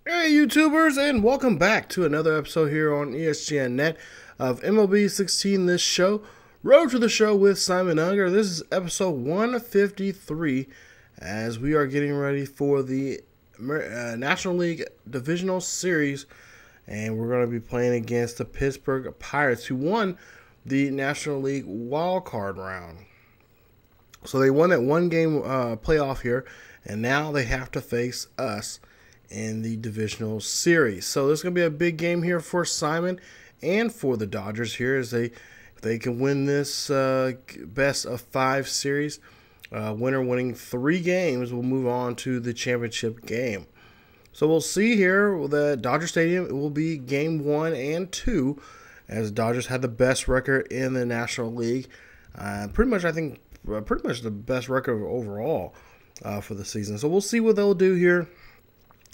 Hey YouTubers, and welcome back to another episode here on ESGNet of MLB 16. This show, Road to the Show with Simon Unger. This is episode 153 as we are getting ready for the National League Divisional Series, and we're going to be playing against the Pittsburgh Pirates, who won the National League Wild Card round. So they won that one-game playoff here, and now they have to face us in the divisional series. So this is going to be a big game here for Simon and for the Dodgers here, as they can win this best of 5 series. Winner winning 3 games will move on to the championship game. So we'll see here that Dodger Stadium, it will be game 1 and 2, as Dodgers had the best record in the National League. Pretty much the best record overall for the season. So we'll see what they'll do here.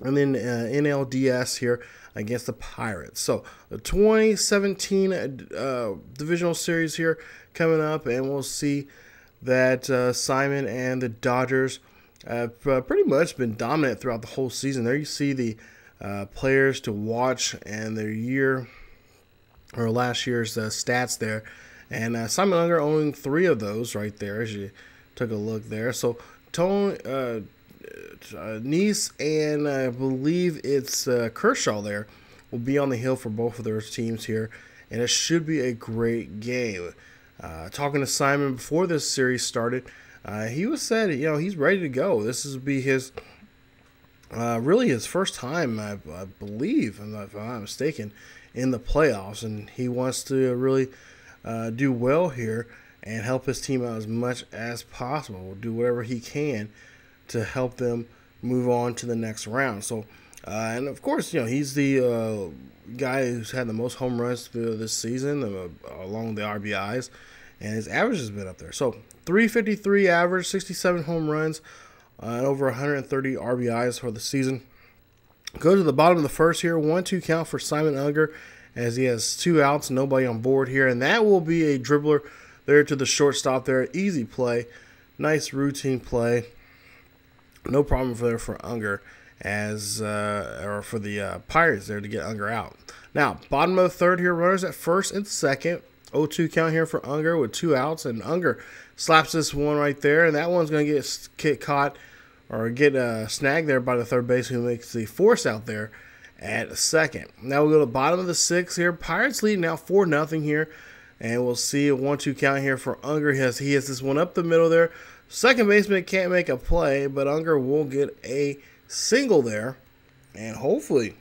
And then NLDS here against the Pirates. So the 2017 divisional series here coming up, and we'll see that Simon and the Dodgers have pretty much been dominant throughout the whole season. There you see the players to watch and their year or last year's stats there. And Simon Unger owning 3 of those right there as you took a look there. So Tone. Nice and I believe it's Kershaw there will be on the hill for both of their teams here, and it should be a great game. Talking to Simon before this series started, he was said he's ready to go. This will be his really his first time, I believe, if I'm not mistaken, in the playoffs, and he wants to really do well here and help his team out as much as possible. Do whatever he can to help them move on to the next round. So, and of course, he's the guy who's had the most home runs through this season, along with the RBIs, and his average has been up there. So, 353 average, 67 home runs, and over 130 RBIs for the season. Go to the bottom of the first here, 1-2 count for Simon Unger, as he has 2 outs, nobody on board here, and that will be a dribbler there to the shortstop there. Easy play, nice routine play. No problem for Unger or for the Pirates there to get Unger out. Now, bottom of the third here, runners at first and second. 0-2 count here for Unger with 2 outs, and Unger slaps this one right there, and that one's going to get caught or get snagged there by the third baseman, who makes the force out there at second. Now we'll go to the bottom of the 6th here. Pirates lead now 4-0 here, and we'll see a 1-2 count here for Unger. He has this one up the middle there. Second baseman can't make a play, but Unger will get a single there and hopefully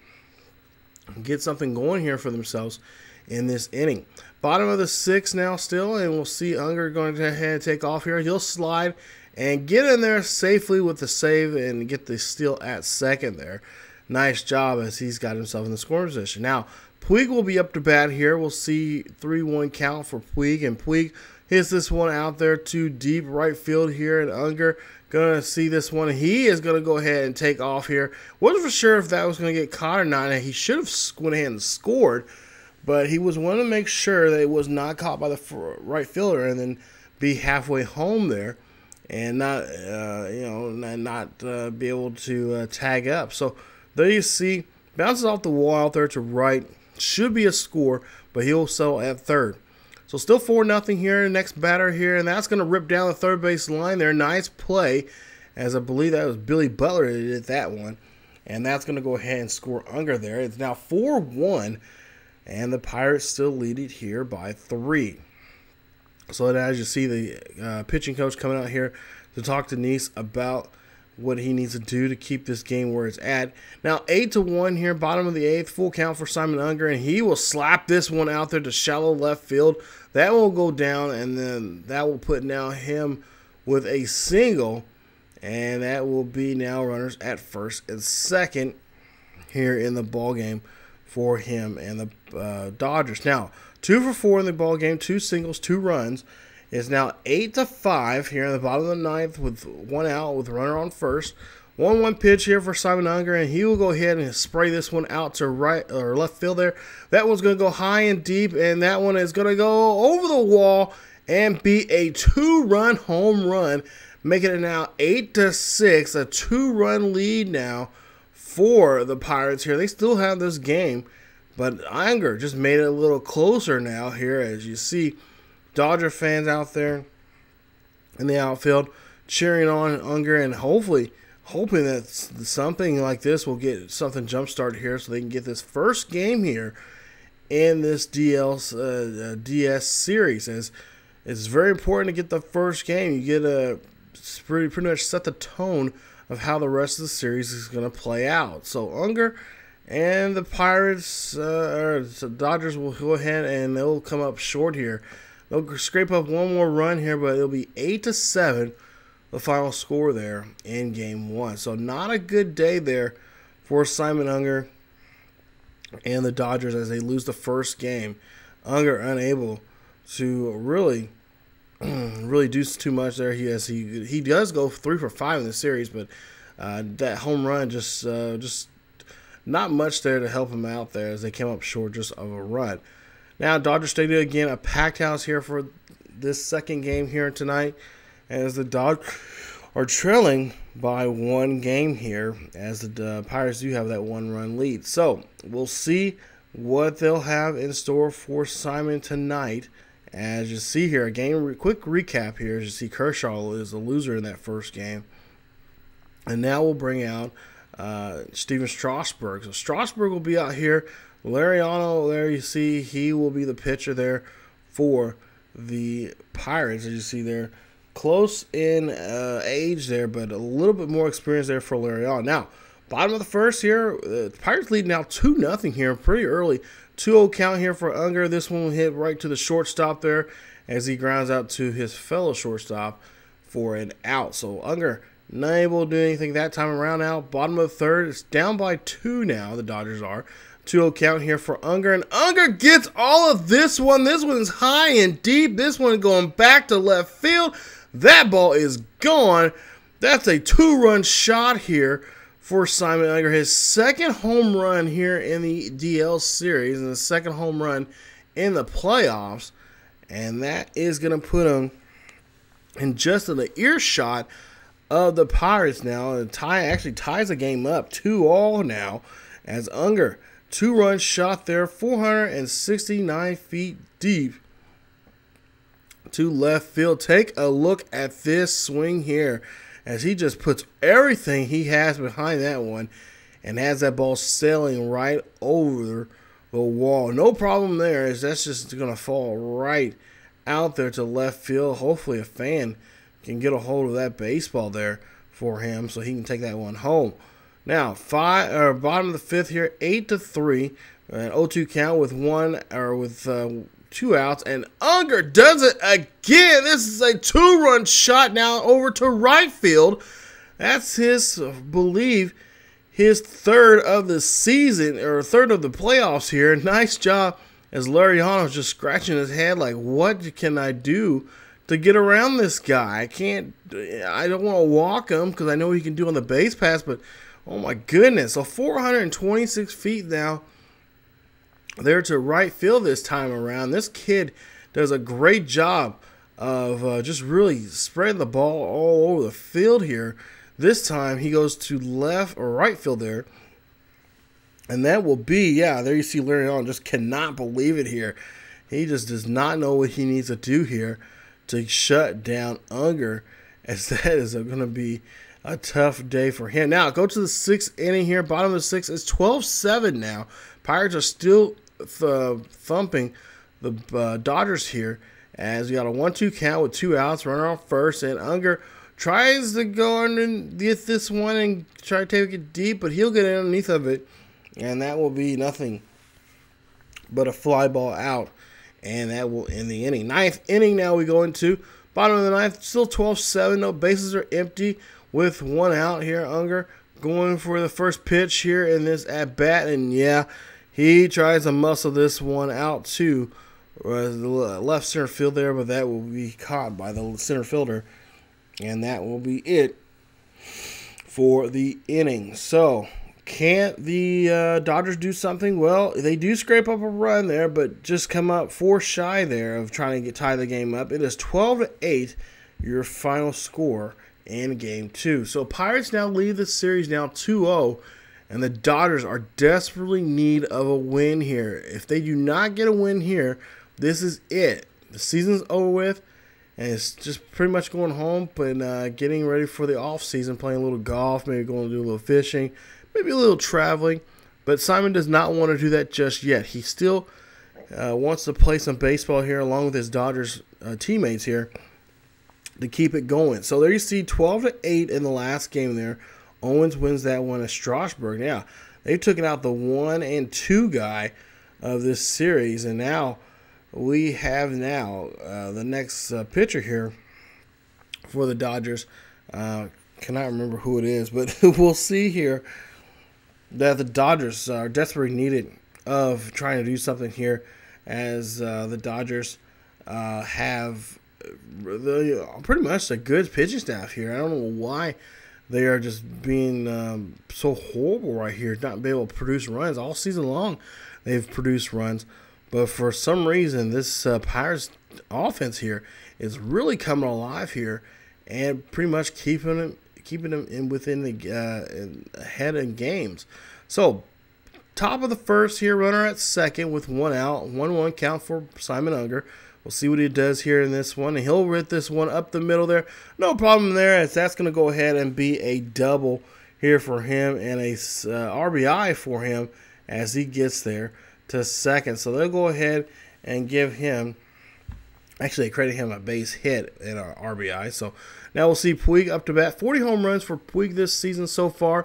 get something going here for themselves in this inning. Bottom of the 6th now still, and we'll see Unger going to go ahead and take off here. He'll slide and get in there safely with the save and get the steal at second there. Nice job, as he's got himself in the scoring position. Now, Puig will be up to bat here. We'll see 3-1 count for Puig, and Puig hits this one out there to deep right field here, and Unger going to see this one. He is going to go ahead and take off here. Wasn't for sure if that was going to get caught or not, and he should have went ahead and scored, but he was wanting to make sure that it was not caught by the right fielder and then be halfway home there and not be able to tag up. So there you see, bounces off the wall out there to right. Should be a score, but he'll settle at third. So still 4-0 here. Next batter here, and that's going to rip down the third base line there. Nice play, as I believe that was Billy Butler that did that one. And that's going to go ahead and score Unger there. It's now 4-1, and the Pirates still lead it here by 3. So as you see, the pitching coach coming out here to talk to Nice about what he needs to do to keep this game where it's at. Now 8-1 here, bottom of the 8th, full count for Simon Unger, and he will slap this one out there to shallow left field. That will go down, and then that will put now him with a single, and that will be now runners at first and second here in the ball game for him and the Dodgers. Now 2 for 4 in the ball game, 2 singles, 2 runs. It's now 8-5 here in the bottom of the 9th with 1 out with a runner on first. 1-1 pitch here for Simon Unger, and he will go ahead and spray this one out to right or left field there. That one's going to go high and deep, and that one is going to go over the wall and be a 2-run home run, making it now 8-6, a 2-run lead now for the Pirates here. They still have this game, but Unger just made it a little closer now here, as you see Dodger fans out there in the outfield cheering on Unger, and hopefully hoping that something like this will get something jump started here so they can get this first game here in this DS series. As it's very important to get the first game. You get a pretty much set the tone of how the rest of the series is going to play out. So Unger and the Pirates, the Dodgers will go ahead and they'll come up short here. They'll scrape up one more run here, but it'll be 8-7, the final score there in Game 1. So not a good day there for Simon Unger and the Dodgers as they lose the first game. Unger unable to really do too much there. He does go 3 for 5 in the series, but that home run just not much there to help him out there as they came up short just of a run. Now Dodger Stadium again, a packed house here for this second game here tonight, as the Dodgers are trailing by 1 game here, as the Pirates do have that 1-run lead. So we'll see what they'll have in store for Simon tonight. As you see here, quick recap here. As you see, Kershaw is the loser in that first game. And now we'll bring out Steven Strasburg. So Strasburg will be out here. Lariano, there you see, he will be the pitcher there for the Pirates. As you see there, close in age there, but a little bit more experience there for Lariano. Now, bottom of the first here, the Pirates lead now 2-0 here pretty early. 2-0 count here for Unger. This one will hit right to the shortstop there as he grounds out to his fellow shortstop for an out. So Unger not able to do anything that time around out. Bottom of the third, it's down by 2 now, the Dodgers are. 2-0 count here for Unger, and Unger gets all of this one. This one's high and deep. This one going back to left field. That ball is gone. That's a 2-run shot here for Simon Unger. His second home run here in the DL series and the second home run in the playoffs. And that is going to put him in just in the earshot of the Pirates now. And actually ties the game up 2-2 now, as Unger, 2-run shot there, 469 feet deep to left field. Take a look at this swing here as he just puts everything he has behind that one and has that ball sailing right over the wall. No problem there, as that's just going to fall right out there to left field. Hopefully a fan can get a hold of that baseball there for him so he can take that one home. Now, bottom of the fifth here, 8-3, an 0-2 count with 2 outs, and Unger does it again. This is a 2-run shot now over to right field. That's his, I believe, his third of the season, or third of the playoffs here. Nice job, as Lariano's just scratching his head like, what can I do to get around this guy? I don't want to walk him because I know he can do on the base pass, but oh my goodness. So 426 feet now there to right field this time around. This kid does a great job of just really spreading the ball all over the field here. This time he goes to left or right field there. And that will be, yeah, there you see Larry on, just cannot believe it here. He just does not know what he needs to do here to shut down Unger, as that is going to be a tough day for him. Now, go to the 6th inning here. Bottom of the 6th. It's 12-7 now. Pirates are still thumping the Dodgers here, as we got a 1-2 count with 2 outs, runner on first, and Unger tries to go and get this one and try to take it deep, but he'll get underneath of it, and that will be nothing but a fly ball out, and that will end the inning. 9th inning now we go into. Bottom of the 9th, still 12-7. No bases are empty with 1 out here. Unger going for the first pitch here in this at-bat, and yeah, he tries to muscle this one out to the left center field there, but that will be caught by the center fielder, and that will be it for the inning. So, can't the Dodgers do something? Well, they do scrape up a run there, but just come up 4 shy there of trying to tie the game up. It is 12-8, your final score in Game 2. So, Pirates now lead the series now 2-0, And the Dodgers are desperately in need of a win here. If they do not get a win here, this is it. The season's over with, and it's just pretty much going home and getting ready for the off season, playing a little golf, maybe going to do a little fishing, maybe a little traveling. But Simon does not want to do that just yet. He still wants to play some baseball here along with his Dodgers teammates here to keep it going. So there you see 12-8 in the last game there. Owens wins that one at Strasburg. Now, they took out the 1 and 2 guy of this series, and now we have the next pitcher here for the Dodgers. Cannot remember who it is, but we'll see here that the Dodgers are desperately needed of trying to do something here, as the Dodgers have pretty much a good pitching staff here. I don't know why they are just being so horrible right here, not being able to produce runs. All season long they've produced runs, but for some reason this Pirates offense here is really coming alive here and pretty much keeping them in within the ahead in games. So top of the first here, runner at second with 1 out, 1-1 count for Simon Unger. We'll see what he does here in this one. And he'll hit this one up the middle there. No problem there, as that's going to go ahead and be a double here for him and a RBI for him as he gets there to second. So they'll go ahead and give him, actually credit him a base hit and an RBI. So now we'll see Puig up to bat. 40 home runs for Puig this season so far.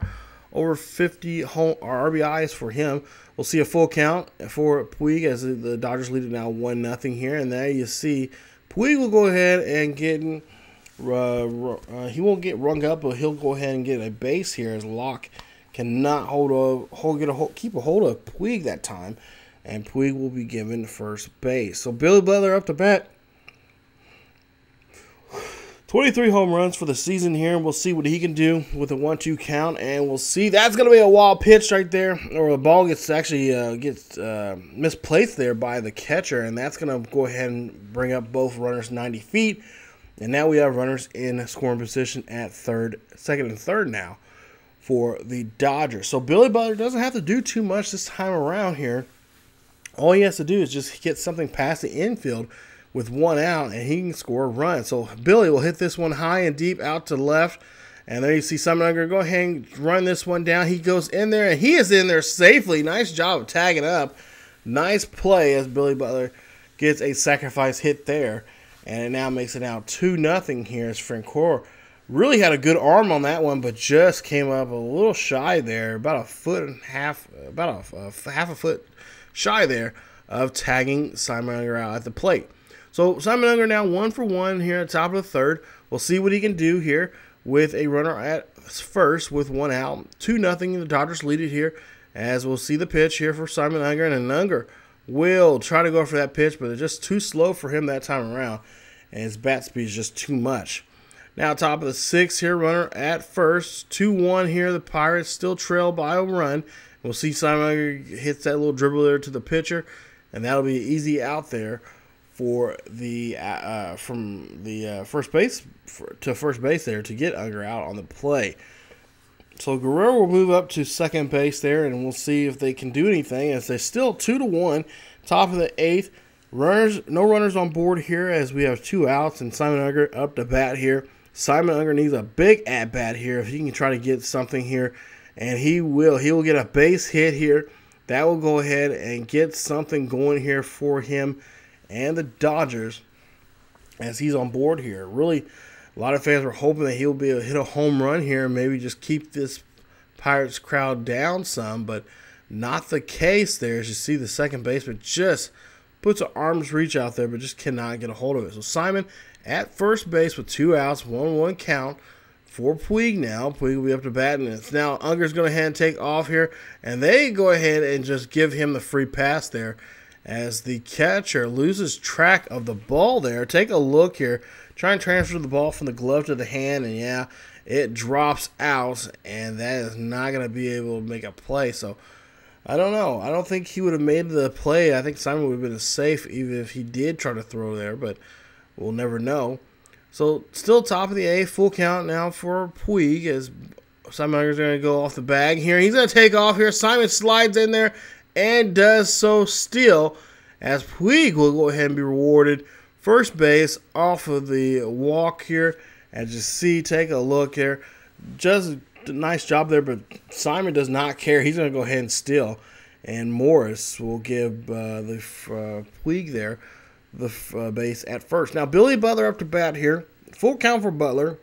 Over 50 RBIs for him. We'll see a full count for Puig as the Dodgers lead it now 1-0 here. And there you see Puig will go ahead and get, he won't get rung up, but he'll go ahead and get a base here as Locke cannot keep a hold of Puig that time. And Puig will be given first base. So Billy Butler up to bat. 23 home runs for the season here, and we'll see what he can do with a 1-2 count, and we'll see. That's going to be a wild pitch right there, or the ball gets misplaced there by the catcher, and that's going to go ahead and bring up both runners 90 feet, and now we have runners in scoring position at second and third now for the Dodgers. So Billy Butler doesn't have to do too much this time around here. All he has to do is just get something past the infield with 1 out, and he can score a run. So Billy will hit this one high and deep out to the left. And there you see Simon Unger go ahead and run this one down. He goes in there, and he is in there safely. Nice job of tagging up. Nice play as Billy Butler gets a sacrifice hit there. And it now makes it now 2-0 here as Francoeur really had a good arm on that one, but just came up a little shy there, about half a foot shy there of tagging Simon Unger out at the plate. So Simon Unger now 1 for 1 here at the top of the third. We'll see what he can do here with a runner at first with 1 out. 2-0, the Dodgers lead it here, as we'll see the pitch here for Simon Unger. And Unger will try to go for that pitch, but it's just too slow for him that time around, and his bat speed is just too much. Now top of the sixth here, runner at first. 2-1 here. The Pirates still trail by a run. We'll see Simon Unger hits that little dribble there to the pitcher, and that'll be an easy out there for the from the first base to first base there to get Unger out on the play. So Guerrero will move up to second base there, and we'll see if they can do anything, as they're still 2-1. Top of the eighth, no runners on board here as we have 2 outs, and Simon Unger up to bat here. Simon Unger needs a big at bat here if he can try to get something here, and he will. He will get a base hit here. That will go ahead and get something going here for him and the Dodgers as he's on board here. Really, a lot of fans were hoping that he'll be able to hit a home run here and maybe just keep this Pirates crowd down some, but not the case there. As you see, the second baseman just puts an arm's reach out there, but just cannot get a hold of it. So Simon at first base with 2 outs, 1-1 count for Puig now. Puig will be up to bat, and it's now Unger's going to ahead and take off here, and they go ahead and just give him the free pass there as the catcher loses track of the ball there. Take a look here. Try and transfer the ball from the glove to the hand, and yeah, it drops out, and that is not going to be able to make a play. So I don't know. I don't think he would have made the play. I think Simon would have been safe even if he did try to throw there, but we'll never know. So still top of the eighth, full count now for Puig as Simon Unger's going to go off the bag here. He's going to take off here. Simon slides in there and does so still, as Puig will go ahead and be rewarded first base off of the walk here. As you see, take a look here. Just a nice job there, but Simon does not care. He's going to go ahead and steal. And Morris will give the Puig there the base at first. Now, Billy Butler up to bat here. Full count for Butler.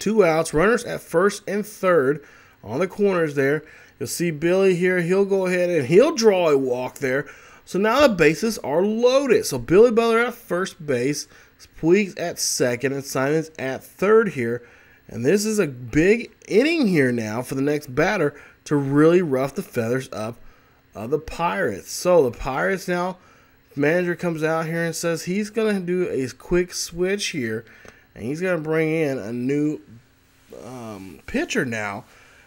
2 outs. Runners at first and third on the corners there. You'll see Billy here. He'll go ahead and he'll draw a walk there. So now the bases are loaded. So Billy Butler at first base. Puig's at second. And Simon's at third here. And this is a big inning here now for the next batter to really rough the feathers up of the Pirates. So the Pirates now, manager comes out here and says he's going to do a quick switch here. And he's going to bring in a new pitcher now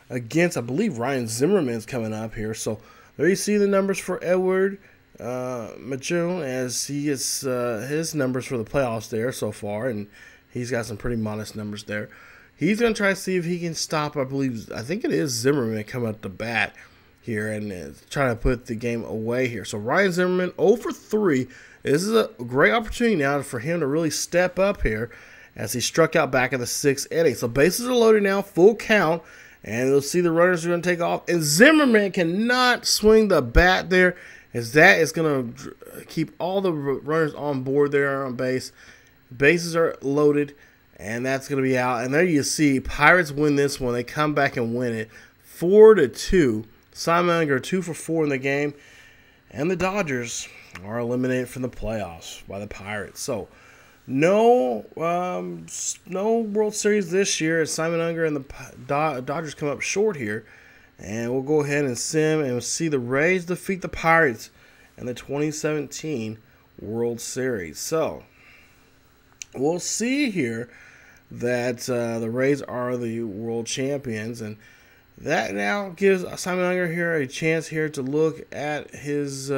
against, I believe, Ryan Zimmerman's coming up here. So there you see the numbers for Edward Majoon as he gets his numbers for the playoffs there so far. And he's got some pretty modest numbers there. He's going to try to see if he can stop, I think it is Zimmerman coming up to bat here and trying to put the game away here. So Ryan Zimmerman 0 for 3. This is a great opportunity now for him to really step up here as he struck out back in the 6th inning. So bases are loaded now, full count, and you'll see the runners are going to take off. And Zimmerman cannot swing the bat there, as that is going to keep all the runners on board there on base. Bases are loaded. And that's going to be out. And there you see Pirates win this one. They come back and win it 4-2. Simon Unger 2 for 4 in the game. And the Dodgers are eliminated from the playoffs by the Pirates. So no World Series this year as Simon Unger and the Dodgers come up short here. And we'll go ahead and sim and we'll see the Rays defeat the Pirates in the 2017 World Series. So we'll see here that the Rays are the world champions, and that now gives Simon Unger here a chance here to look at his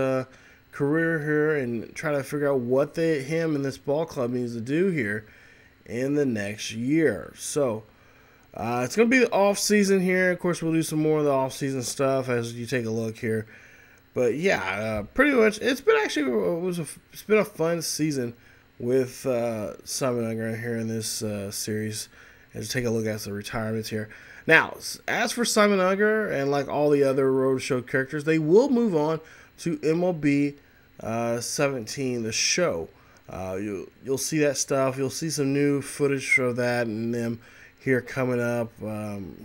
career here and try to figure out what him and this ball club needs to do here in the next year. So it's going to be the off season here. Of course, we'll do some more of the off season stuff as you take a look here. But yeah, pretty much it's been a fun season with Simon Unger here in this series. As you take a look at the retirements here. Now, as for Simon Unger and like all the other Roadshow characters, they will move on to MLB 17, the show. You'll see that stuff. You'll see some new footage of that and them here coming up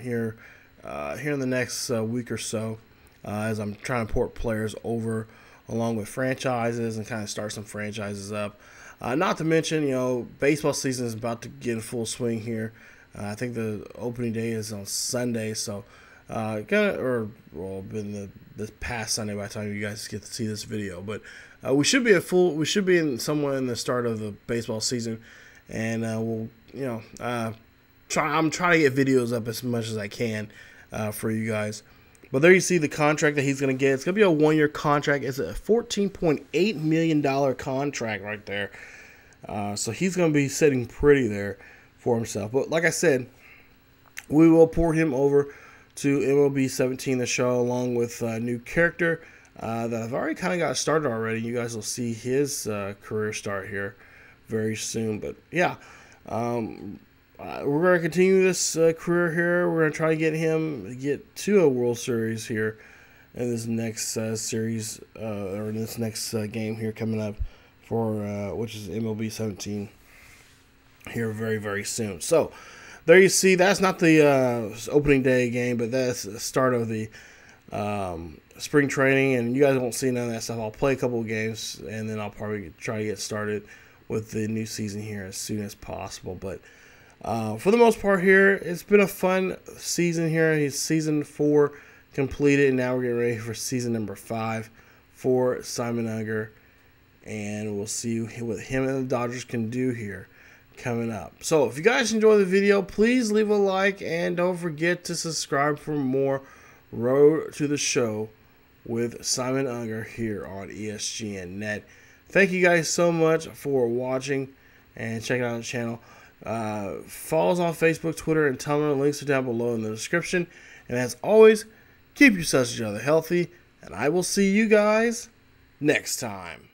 here in the next week or so as I'm trying to port players over along with franchises and kind of start some franchises up. Not to mention, baseball season is about to get in full swing here. I think the opening day is on Sunday, so been this past Sunday by the time you guys get to see this video. But we should be somewhere in the start of the baseball season, and I'm trying to get videos up as much as I can for you guys. But there you see the contract that he's going to get. It's going to be a 1-year contract. It's a $14.8 million contract right there. So he's going to be sitting pretty there for himself. But like I said, we will port him over to MLB 17, the show, along with a new character that I've already kind of got started already. You guys will see his career start here very soon. But yeah, we're going to continue this career here. We're going to try to get to a World Series here in this next series or in this next game here coming up for which is MLB 17 here very, very soon. So there you see, that's not the opening day game, but that's the start of the spring training, and you guys won't see none of that stuff. I'll play a couple of games, and then I'll probably try to get started with the new season here as soon as possible. But for the most part here, it's been a fun season here. He's season 4 completed, and now we're getting ready for season number 5 for Simon Unger, and we'll see what him and the Dodgers can do here coming up. So if you guys enjoy the video, please leave a like, and don't forget to subscribe for more Road to the Show with Simon Unger here on ESGNet. Thank you guys so much for watching and checking out the channel. Follow us on Facebook, Twitter, and Tumblr. Links are down below in the description. And as always, keep yourselves and each other healthy, and I will see you guys next time.